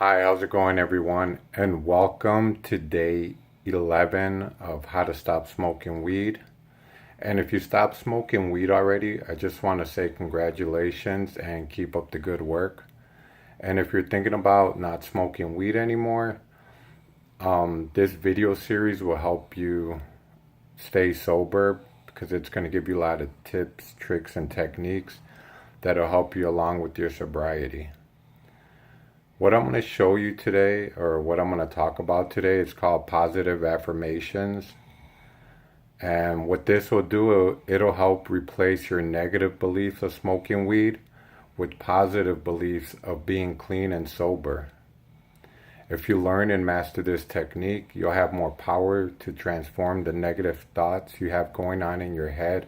Hi, how's it going, everyone? And welcome to day 11 of how to stop smoking weed. And if you stopped smoking weed already, I just want to say congratulations and keep up the good work. And if you're thinking about not smoking weed anymore, this video series will help you stay sober because it's going to give you a lot of tips, tricks, and techniques that'll help you along with your sobriety. What I'm going to show you today, or what I'm going to talk about today, is called positive affirmations. And what this will do, it'll help replace your negative beliefs of smoking weed with positive beliefs of being clean and sober. If you learn and master this technique, you'll have more power to transform the negative thoughts you have going on in your head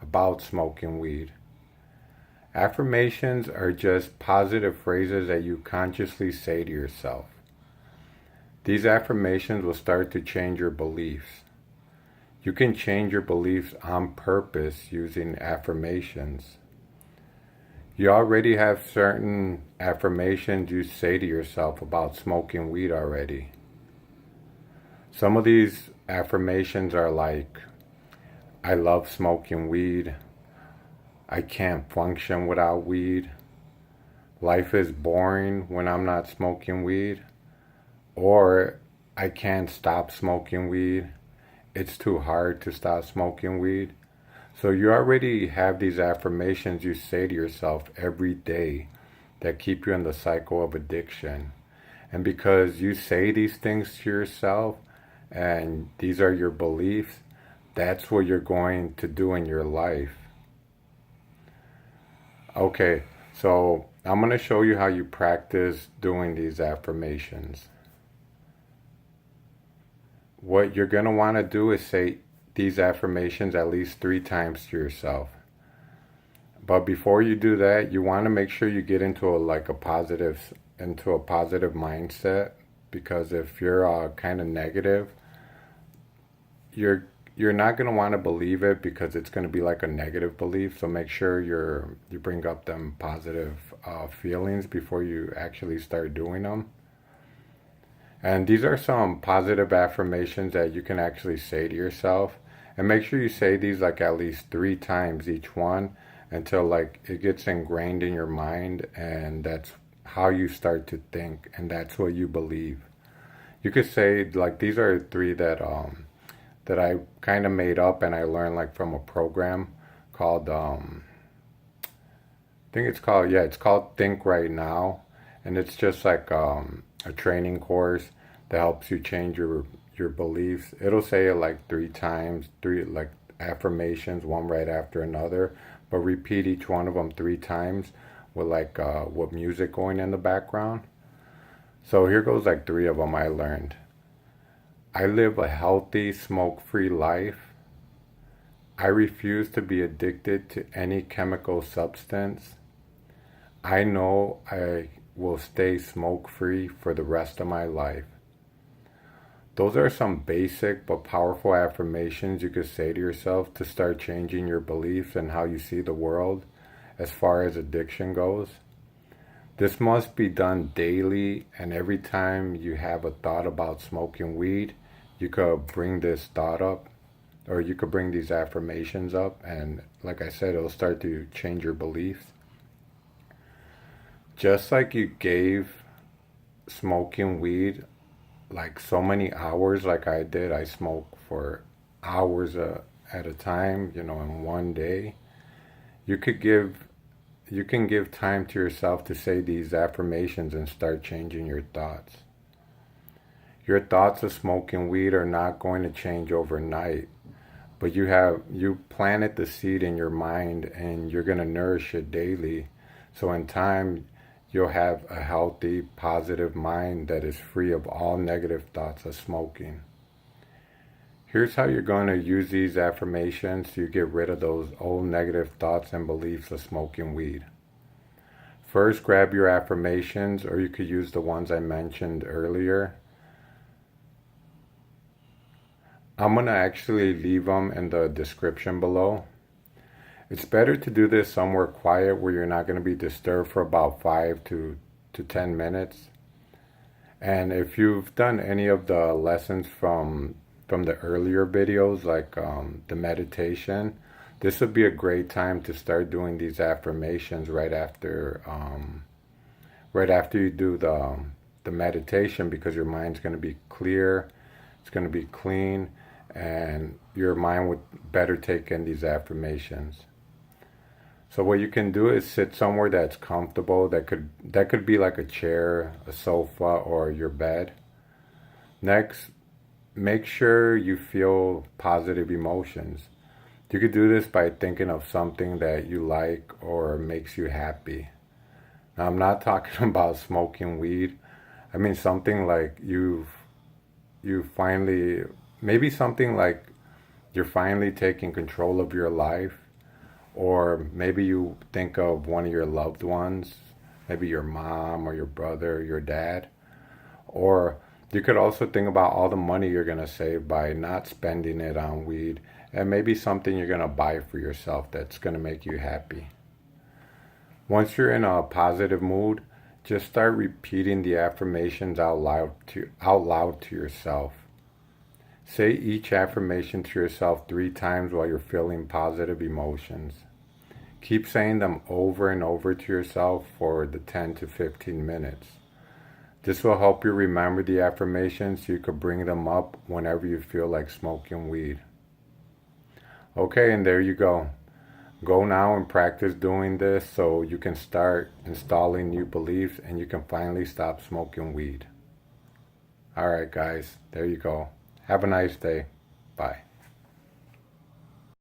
about smoking weed. Affirmations are just positive phrases that you consciously say to yourself. These affirmations will start to change your beliefs. You can change your beliefs on purpose using affirmations. You already have certain affirmations you say to yourself about smoking weed already. Some of these affirmations are like, I love smoking weed. I can't function without weed. Life is boring when I'm not smoking weed. Or I can't stop smoking weed. It's too hard to stop smoking weed. So you already have these affirmations you say to yourself every day that keep you in the cycle of addiction. And because you say these things to yourself and these are your beliefs, that's what you're going to do in your life. Okay, so I'm going to show you how you practice doing these affirmations. What you're going to want to do is say these affirmations at least 3 times to yourself. But before you do that, you want to make sure you get into a positive mindset, because if you're kind of negative, you're not going to want to believe it, because it's going to be like a negative belief. So make sure you bring up them positive feelings before you actually start doing them. And these are some positive affirmations that you can actually say to yourself. And make sure you say these like at least 3 times each one until like it gets ingrained in your mind, and that's how you start to think, and that's what you believe. You could say like these are 3 that I kind of made up and I learned like from a program called I think it's called Think Right Now, and it's just like a training course that helps you change your beliefs. It'll say it like 3 times, 3 like affirmations, one right after another, but repeat each one of them 3 times with like with music going in the background. So here goes like 3 of them I learned. I live a healthy, smoke-free life. I refuse to be addicted to any chemical substance. I know I will stay smoke-free for the rest of my life. Those are some basic but powerful affirmations you could say to yourself to start changing your beliefs and how you see the world as far as addiction goes. This must be done daily, and every time you have a thought about smoking weed, you could bring this thought up, or you could bring these affirmations up, and like I said, it'll start to change your beliefs. Just like you gave smoking weed like so many hours, like I did, I smoked for hours at a time, in one day. You can give time to yourself to say these affirmations and start changing your thoughts. Your thoughts of smoking weed are not going to change overnight, but you planted the seed in your mind, and you're going to nourish it daily. So in time, you'll have a healthy, positive mind that is free of all negative thoughts of smoking. Here's how you're going to use these affirmations to get rid of those old negative thoughts and beliefs of smoking weed. First, grab your affirmations, or you could use the ones I mentioned earlier. I'm going to actually leave them in the description below. It's better to do this somewhere quiet where you're not going to be disturbed for about 5 to 10 minutes. And if you've done any of the lessons from the earlier videos, like the meditation, this would be a great time to start doing these affirmations right after you do the meditation, because your mind's going to be clear, it's going to be clean, and your mind would better take in these affirmations. So what you can do is sit somewhere that's comfortable. That could be like a chair, a sofa, or your bed. Next, make sure you feel positive emotions. You could do this by thinking of something that you like or makes you happy. Now, I'm not talking about smoking weed. I mean something like you finally, maybe something like you're finally taking control of your life, or maybe you think of one of your loved ones, maybe your mom or your brother, your dad. Or you could also think about all the money you're going to save by not spending it on weed, and maybe something you're going to buy for yourself that's going to make you happy. Once you're in a positive mood, just start repeating the affirmations out loud to yourself. Say each affirmation to yourself 3 times while you're feeling positive emotions. Keep saying them over and over to yourself for the 10 to 15 minutes. This will help you remember the affirmations so you could bring them up whenever you feel like smoking weed. Okay, and there you go. Go now and practice doing this so you can start installing new beliefs and you can finally stop smoking weed. Alright guys, there you go. Have a nice day. Bye.